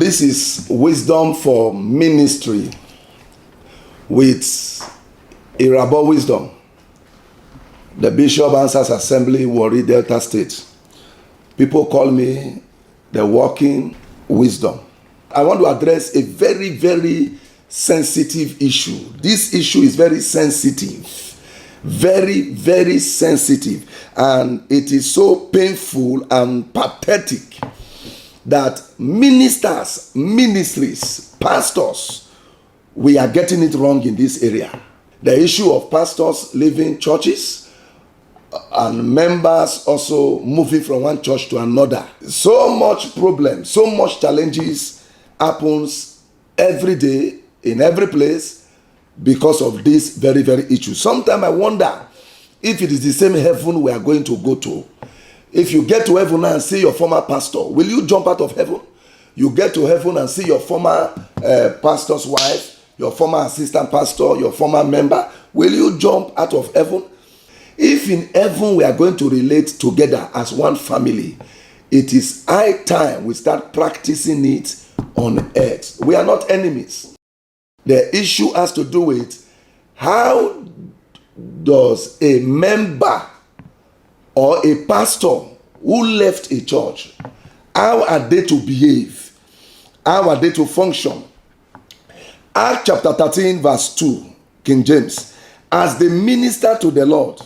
This is Wisdom for Ministry with Irabo Wisdom. The Bishop Answers Assembly, Warri Delta State. People call me the Walking Wisdom. I want to address a very, very sensitive issue. This issue is very sensitive. Very, very sensitive. And it is so painful and pathetic that ministries, pastors, we are getting it wrong in this area. The issue of pastors leaving churches and members also moving from one church to another. So much problem, so much challenges happens every day in every place because of this very, very issue. Sometimes I wonder if it is the same heaven we are going to go to. If you get to heaven and see your former pastor, will you jump out of heaven? You get to heaven and see your former pastor's wife, your former assistant pastor, your former member. Will you jump out of heaven? If in heaven we are going to relate together as one family, it is high time we start practicing it on earth. We are not enemies. The issue has to do with how does a member or a pastor who left a church, how are they to behave? How are they to function? Acts chapter 13 verse 2, King James. As they ministered to the Lord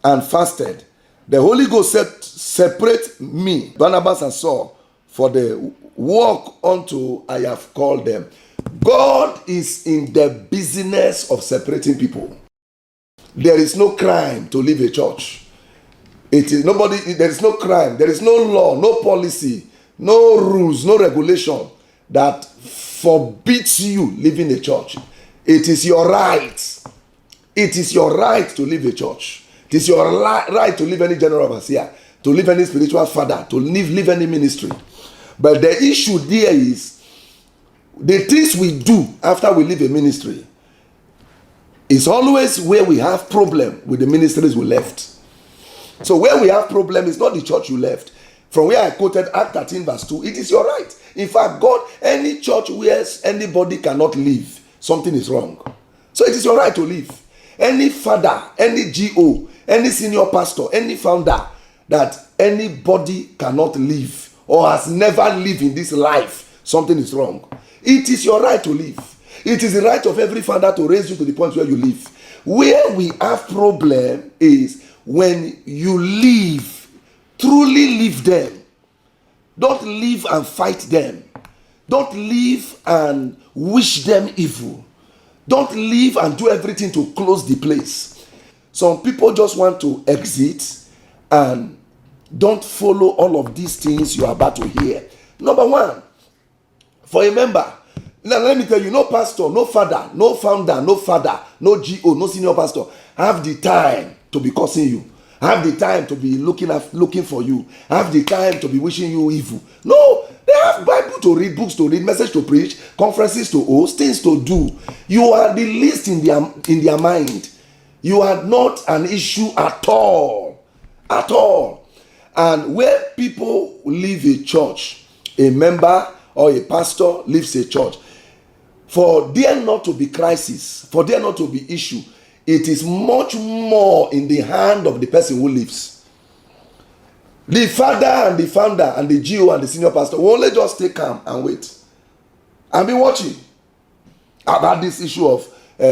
and fasted, the Holy Ghost said, separate me, Barnabas and Saul, for the work unto I have called them. God is in the business of separating people. There is no crime to leave a church. There is no crime, there is no law, no policy, no rules, no regulation that forbids you leaving a church. It is your right. It is your right to leave a church. It is your right to leave any general overseer, to leave any spiritual father, to leave any ministry. But the issue there is the things we do after we leave a ministry is always where we have problem with the ministries we left. So where we have problem is not the church you left. From where I quoted Act 13 verse 2, it is your right. In fact, God, any church where anybody cannot leave, something is wrong. So it is your right to leave. Any father, any GO, any senior pastor, any founder that anybody cannot leave or has never lived in this life, something is wrong. It is your right to leave. It is the right of every founder to raise you to the point where you live. Where we have problem is when you leave, truly leave them. Don't leave and fight them. Don't leave and wish them evil. Don't leave and do everything to close the place. Some people just want to exit and don't follow all of these things you are about to hear. Number one, for a member, now let me tell you, no pastor, no father, no founder, no father, no GO, no senior pastor have the time to be cursing you, have the time to be looking for you, have the time to be wishing you evil. No, they have Bible to read, books to read, message to preach, conferences to host, things to do. You are the least in their mind. You are not an issue at all. At all. And where people leave a church, a member or a pastor leaves a church, for there not to be crisis, for there not to be issue, it is much more in the hand of the person who leaves. The father and the founder and the GO and the senior pastor will only just stay calm and wait and be watching. I've had this issue of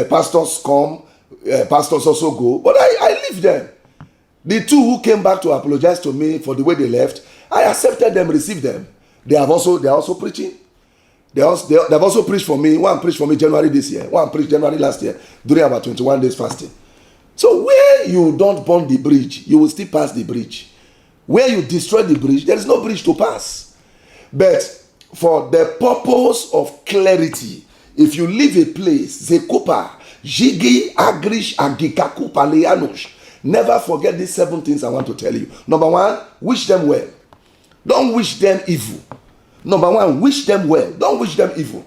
pastors come, pastors also go, but I leave them. The two who came back to apologize to me for the way they left, I accepted them, received them. They are also preaching. They have also preached for me. One preached for me January this year. One preached January last year during about 21 days fasting. So where you don't burn the bridge, you will still pass the bridge. Where you destroy the bridge, there is no bridge to pass. But for the purpose of clarity, if you leave a place, Zekupa, Jigi, Agrish, Agikaku, Paleanush, never forget these 7 things I want to tell you. Number one, wish them well. Don't wish them evil. Number one, wish them well. Don't wish them evil.